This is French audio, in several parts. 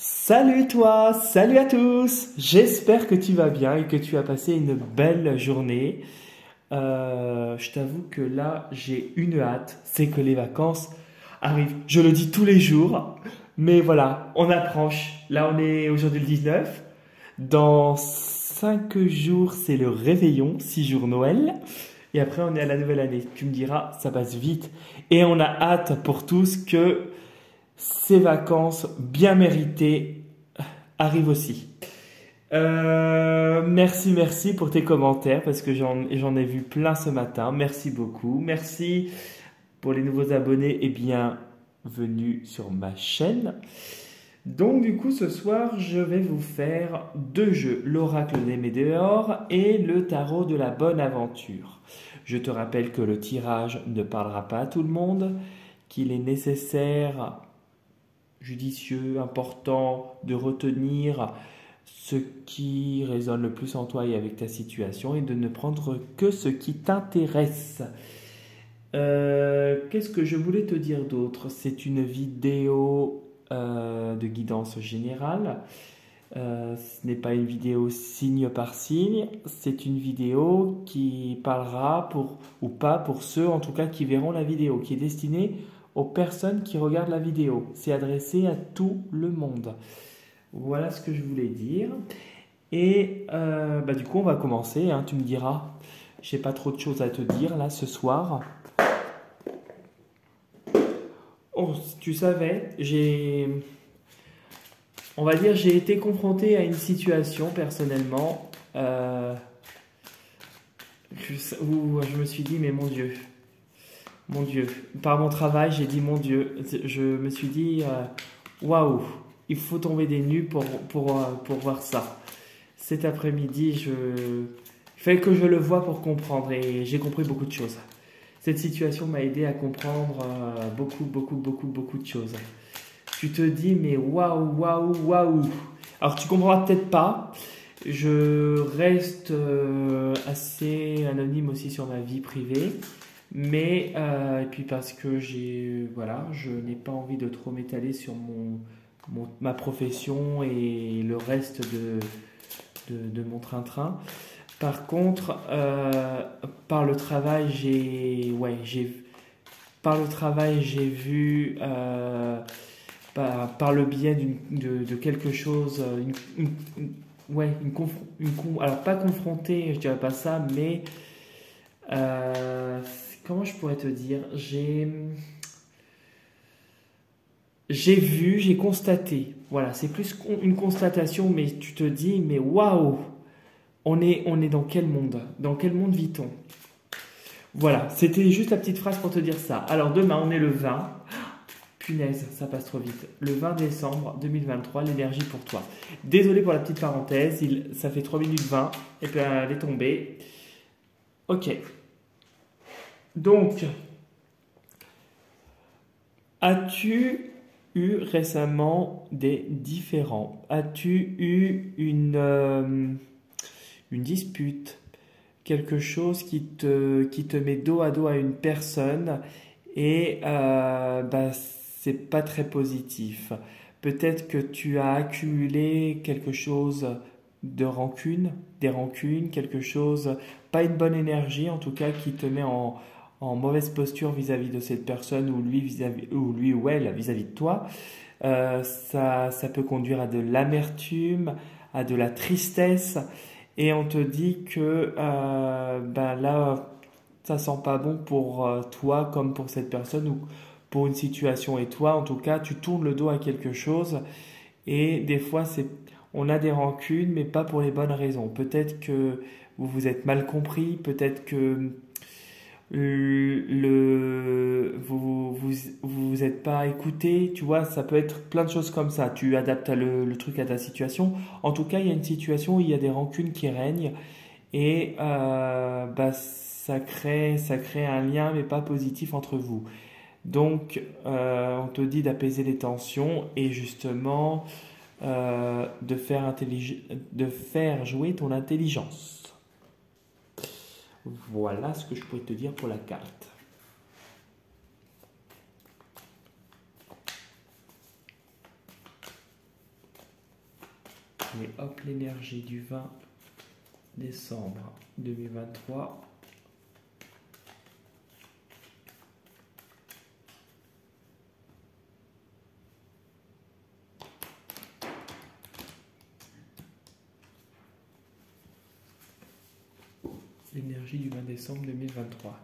Salut toi, salut à tous. J'espère que tu vas bien et que tu as passé une belle journée. Je t'avoue que là, j'ai une hâte, c'est que les vacances arrivent. Je le dis tous les jours, mais voilà, on approche. Là, on est aujourd'hui le 19. Dans 5 jours, c'est le réveillon, 6 jours Noël. Et après, on est à la nouvelle année. Tu me diras, ça passe vite. Et on a hâte pour tous que ces vacances bien méritées arrivent aussi. Merci pour tes commentaires parce que j'en ai vu plein ce matin. Merci beaucoup. Merci pour les nouveaux abonnés et bienvenue sur ma chaîne. Donc du coup ce soir je vais vous faire deux jeux, l'oracle des météores et le tarot de la bonne aventure. Je te rappelle que le tirage ne parlera pas à tout le monde, qu'il est nécessaire, judicieux, important de retenir ce qui résonne le plus en toi et avec ta situation et de ne prendre que ce qui t'intéresse. Qu'est-ce que je voulais te dire d'autre? C'est une vidéo de guidance générale. Ce n'est pas une vidéo signe par signe, c'est une vidéo qui parlera pour ou pas pour ceux en tout cas qui verront la vidéo, qui est destinée aux personnes qui regardent la vidéo. C'est adressé à tout le monde. Voilà ce que je voulais dire. Et du coup, on va commencer, hein. Tu me diras, j'ai pas trop de choses à te dire là ce soir. Oh, si tu savais, on va dire, j'ai été confronté à une situation personnellement où je me suis dit, mais mon Dieu, par mon travail, j'ai dit, mon Dieu, je me suis dit, waouh, il faut tomber des nues pour voir ça. Cet après-midi, il fallait que je le voie pour comprendre et j'ai compris beaucoup de choses. Cette situation m'a aidé à comprendre beaucoup de choses. Tu te dis, mais waouh. Alors, tu comprendras peut-être pas. Je reste assez anonyme aussi sur ma vie privée. Mais, et puis parce que je n'ai pas envie de trop m'étaler sur ma profession et le reste de mon train-train. Par contre, par le travail, j'ai vu, par le biais de quelque chose, alors pas confronté, je dirais pas ça, mais comment je pourrais te dire, j'ai constaté, voilà, c'est plus une constatation, mais tu te dis, mais waouh, on est dans quel monde? Dans quel monde vit-on? Voilà, c'était juste la petite phrase pour te dire ça. Alors demain, on est le 20. Punaise, ça passe trop vite. Le 20 décembre 2023, l'énergie pour toi. Désolé pour la petite parenthèse, ça fait 3 minutes 20 et puis elle est tombée. Ok. Donc, as-tu eu récemment des différends? As-tu eu une dispute? Quelque chose qui te met dos à dos à une personne et c'est pas très positif. Peut-être que tu as accumulé quelque chose de rancune, des rancunes, quelque chose, pas une bonne énergie en tout cas qui te met en mauvaise posture vis-à-vis de cette personne ou lui ou elle vis-à-vis de toi. Ça peut conduire à de l'amertume, à de la tristesse et on te dit que là ça sent pas bon pour toi comme pour cette personne ou pour une situation et toi en tout cas tu tournes le dos à quelque chose et des fois on a des rancunes mais pas pour les bonnes raisons. Peut-être que vous vous êtes mal compris, peut-être que vous êtes pas écouté, tu vois, ça peut être plein de choses comme ça. Tu adaptes le truc à ta situation. En tout cas, il y a une situation où il y a des rancunes qui règnent et ça crée un lien mais pas positif entre vous. Donc, on te dit d'apaiser les tensions et justement de faire jouer ton intelligence. Voilà ce que je pourrais te dire pour la carte. Et hop, l'énergie du 20 décembre 2023. L'énergie du 20 décembre 2023.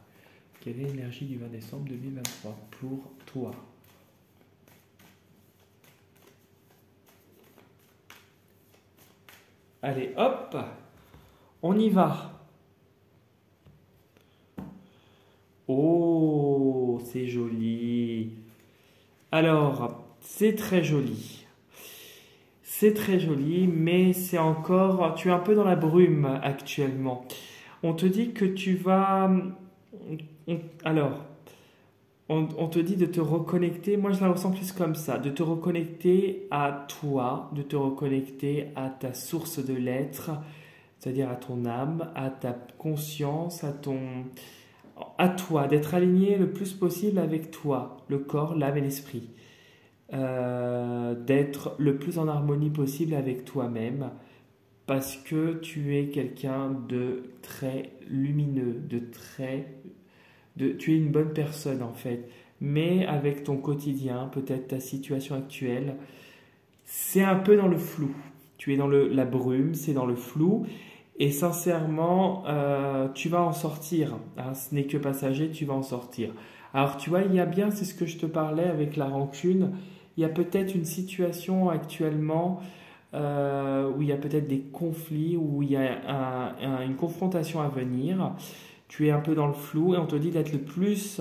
Quelle est l'énergie du 20 décembre 2023 pour toi? Allez, hop, on y va. Oh, c'est joli. Alors, c'est très joli. C'est très joli, mais c'est encore... Tu es un peu dans la brume actuellement. On te dit que tu vas... Alors, on te dit de te reconnecter, moi je la ressens plus comme ça, de te reconnecter à toi, de te reconnecter à ta source de l'être, c'est-à-dire à ton âme, à ta conscience, à toi, d'être aligné le plus possible avec toi, le corps, l'âme et l'esprit. D'être le plus en harmonie possible avec toi-même, parce que tu es quelqu'un de très lumineux, tu es une bonne personne en fait, mais avec ton quotidien, peut-être ta situation actuelle, c'est un peu dans le flou. Tu es dans la brume, c'est dans le flou, et sincèrement, tu vas en sortir. Hein, ce n'est que passager, tu vas en sortir. Alors tu vois, il y a bien, c'est ce que je te parlais avec la rancune, il y a peut-être une situation actuellement où il y a peut-être des conflits, où il y a une confrontation à venir. Tu es un peu dans le flou et on te dit d'être le plus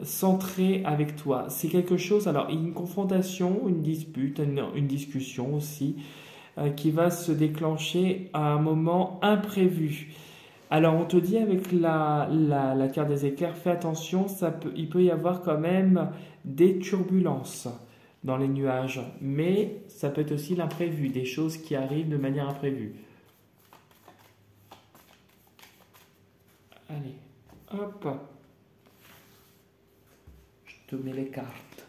centré avec toi. C'est quelque chose, alors une confrontation, une dispute, une discussion aussi, qui va se déclencher à un moment imprévu. Alors on te dit avec la carte des éclairs, fais attention, il peut y avoir quand même des turbulences dans les nuages, mais ça peut être aussi l'imprévu, des choses qui arrivent de manière imprévue. Allez, hop, je te mets les cartes.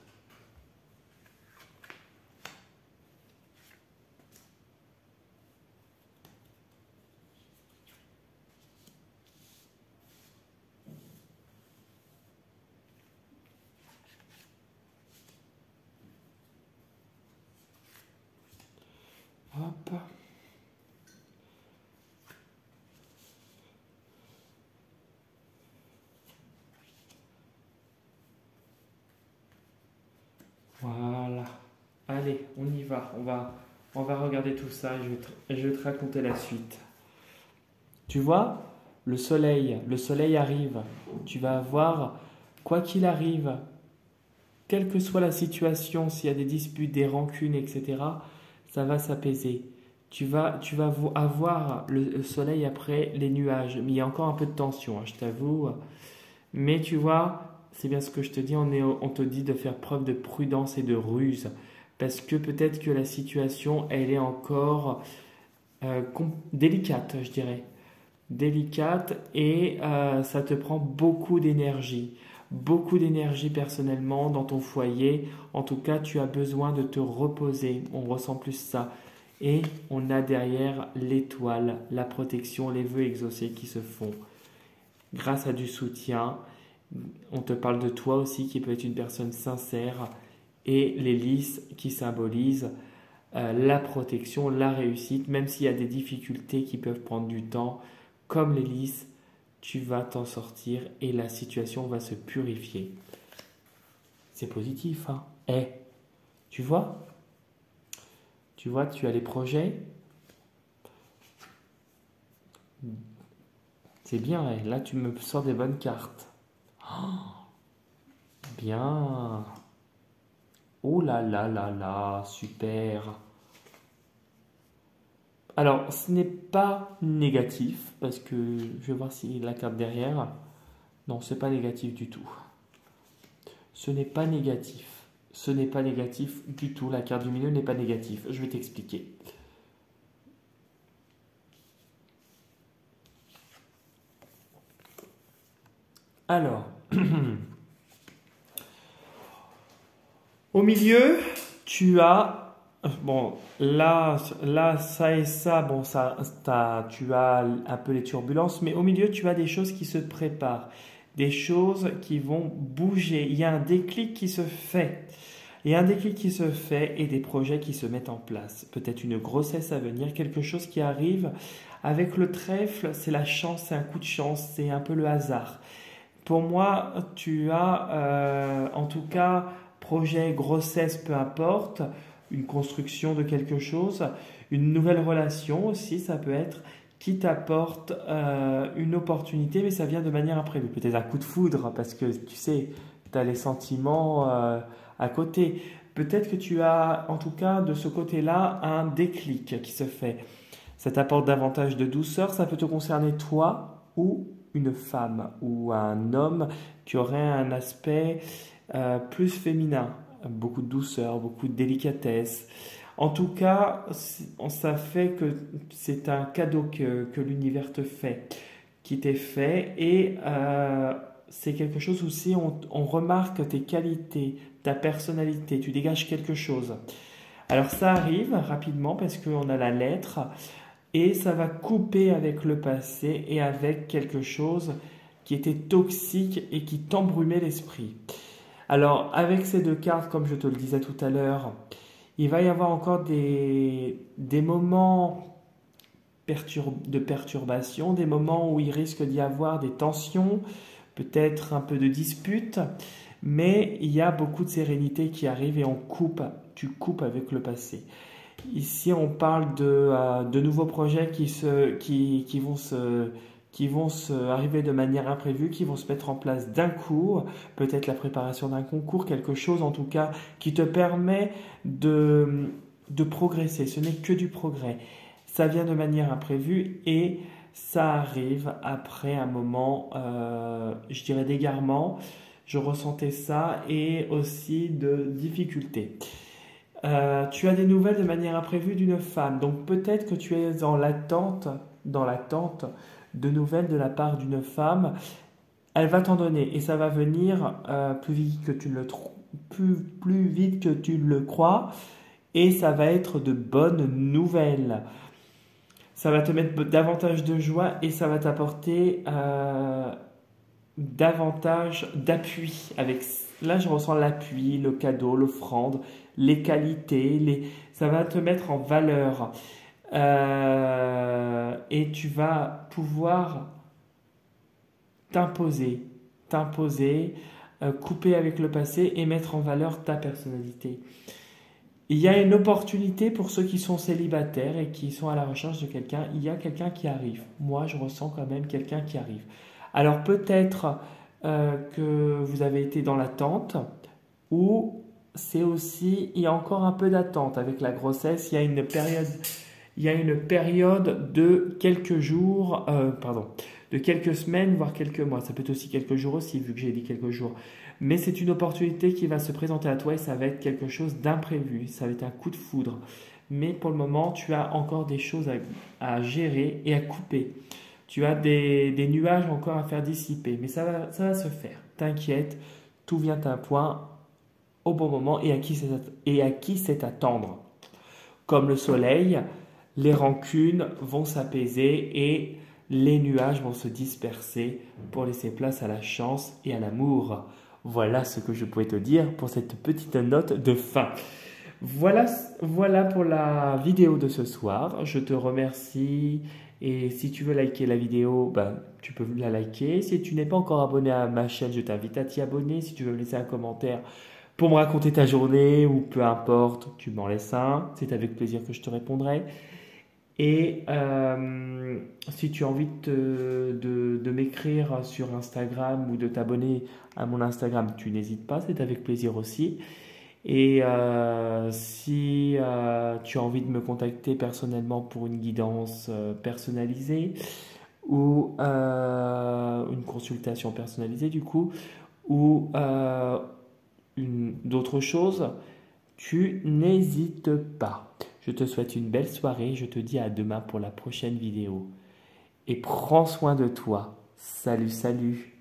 Hop. Voilà. Allez, on y va. On va regarder tout ça et je vais te raconter la suite. Tu vois, le soleil arrive. Tu vas avoir, quoi qu'il arrive, quelle que soit la situation, s'il y a des disputes, des rancunes, etc., ça va s'apaiser. Tu vas avoir le soleil après les nuages. Mais il y a encore un peu de tension, hein, je t'avoue. Mais tu vois, c'est bien ce que je te dis, on te dit de faire preuve de prudence et de ruse. Parce que peut-être que la situation, elle est encore délicate, je dirais. Délicate et ça te prend beaucoup d'énergie. Beaucoup d'énergie personnellement dans ton foyer. En tout cas, tu as besoin de te reposer. On ressent plus ça. Et on a derrière l'étoile, la protection, les vœux exaucés qui se font. Grâce à du soutien, on te parle de toi aussi qui peut être une personne sincère et les lys qui symbolisent la protection, la réussite, même s'il y a des difficultés qui peuvent prendre du temps, comme les lys, tu vas t'en sortir et la situation va se purifier. C'est positif, hein? Tu vois? Tu vois, tu as les projets. C'est bien, là tu me sors des bonnes cartes. Oh, bien. Oh là là là là, super. Alors, ce n'est pas négatif, parce que je vais voir si la carte derrière. Non, c'est pas négatif du tout. Ce n'est pas négatif. Ce n'est pas négatif du tout. La carte du milieu n'est pas négative. Je vais t'expliquer. Alors, au milieu, tu as Bon, ça et ça, bon, tu as un peu les turbulences, mais au milieu, tu as des choses qui se préparent, des choses qui vont bouger. Il y a un déclic qui se fait. Il y a un déclic qui se fait et des projets qui se mettent en place. Peut-être une grossesse à venir, quelque chose qui arrive. Avec le trèfle, c'est la chance, c'est un coup de chance, c'est un peu le hasard. Pour moi, tu as, en tout cas, projet, grossesse, peu importe, une construction de quelque chose, une nouvelle relation aussi, ça peut être, qui t'apporte une opportunité, mais ça vient de manière imprévue. Peut-être un coup de foudre, parce que tu sais, tu as les sentiments à côté. Peut-être que tu as, en tout cas, de ce côté-là, un déclic qui se fait. Ça t'apporte davantage de douceur, ça peut te concerner toi ou une femme ou un homme qui aurait un aspect plus féminin, beaucoup de douceur, beaucoup de délicatesse. En tout cas, ça fait que c'est un cadeau que l'univers te fait, qui t'est fait, et c'est quelque chose aussi, on remarque tes qualités, ta personnalité, tu dégages quelque chose. Alors ça arrive rapidement parce qu'on a la lettre, et ça va couper avec le passé et avec quelque chose qui était toxique et qui t'embrumait l'esprit. Alors, avec ces deux cartes, comme je te le disais tout à l'heure, il va y avoir encore des moments de perturbation, des moments où il risque d'y avoir des tensions, peut-être un peu de disputes, mais il y a beaucoup de sérénité qui arrive et tu coupes avec le passé. Ici, on parle de nouveaux projets qui vont se arriver de manière imprévue, qui vont se mettre en place d'un coup, peut-être la préparation d'un concours, quelque chose en tout cas qui te permet de progresser. Ce n'est que du progrès. Ça vient de manière imprévue et ça arrive après un moment, je dirais, d'égarement. Je ressentais ça et aussi de difficulté. Tu as des nouvelles de manière imprévue d'une femme, donc peut-être que tu es dans l'attente de nouvelles de la part d'une femme. Elle va t'en donner et ça va venir plus vite que tu plus vite que tu le crois, et ça va être de bonnes nouvelles. Ça va te mettre davantage de joie et ça va t'apporter davantage d'appui. Là, je ressens l'appui, le cadeau, l'offrande, les qualités, ça va te mettre en valeur. Et tu vas pouvoir t'imposer, couper avec le passé et mettre en valeur ta personnalité. Il y a une opportunité pour ceux qui sont célibataires et qui sont à la recherche de quelqu'un. Il y a quelqu'un qui arrive. Moi, je ressens quand même quelqu'un qui arrive. Alors peut-être que vous avez été dans l'attente, ou c'est aussi, il y a encore un peu d'attente avec la grossesse. Il y a une période de quelques jours, de quelques semaines, voire quelques mois. Ça peut être aussi quelques jours aussi, vu que j'ai dit quelques jours. Mais c'est une opportunité qui va se présenter à toi et ça va être quelque chose d'imprévu. Ça va être un coup de foudre. Mais pour le moment, tu as encore des choses à gérer et à couper. Tu as des nuages encore à faire dissiper. Mais ça va se faire. T'inquiète, tout vient à un point au bon moment et à qui c'est attendre. Comme le soleil, les rancunes vont s'apaiser et les nuages vont se disperser pour laisser place à la chance et à l'amour. Voilà ce que je pouvais te dire pour cette petite note de fin. Voilà pour la vidéo de ce soir. Je te remercie et si tu veux liker la vidéo, tu peux la liker. Si tu n'es pas encore abonné à ma chaîne, je t'invite à t'y abonner. Si tu veux me laisser un commentaire pour me raconter ta journée ou peu importe, tu m'en laisses un. C'est avec plaisir que je te répondrai. Et si tu as envie de m'écrire sur Instagram ou de t'abonner à mon Instagram, tu n'hésites pas, c'est avec plaisir aussi. Et si tu as envie de me contacter personnellement pour une guidance personnalisée ou une consultation personnalisée du coup, ou d'autres choses, tu n'hésites pas. Je te souhaite une belle soirée, je te dis à demain pour la prochaine vidéo. Et prends soin de toi. Salut, salut.